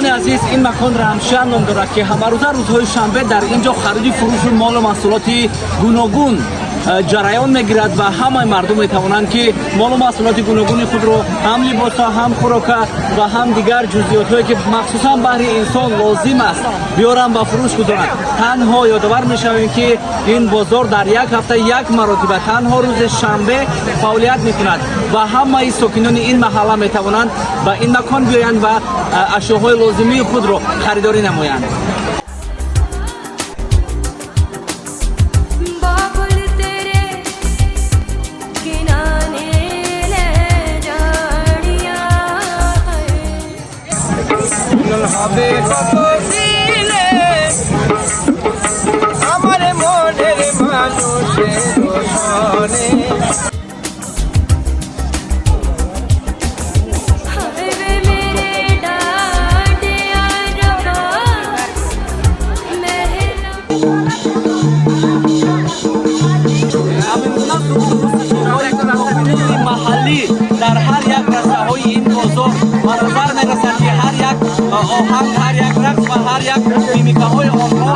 مهمانان عزیز این مکان رمشن نام دارد که همروزه روزهای شنبه در اینجا خرید فروش مال و محصولات گوناگون جریان میگیرد و همه مردم میتوانند که مال و محصولات گوناگون خود رو هم لباس هم خوراک و هم دیگر جزئیات هایی که مخصوصا برای انسان لازم است بیارن با فروش گذارند. تنها یادآور میشویم که این بازار در یک هفته یک مرتبه تنها روز شنبه فعالیت میکند و همه ساکنان این محله میتوانند به این مکان بیایند و اشیاءهای لازمی خود رو خریداری نمایند. আমার মনের মানুষের সনে محلی در هر یک رسته این بازار و نظر میرسد که هر یک آهنگ، هر یک رقص و هر یک میمیکه های آنها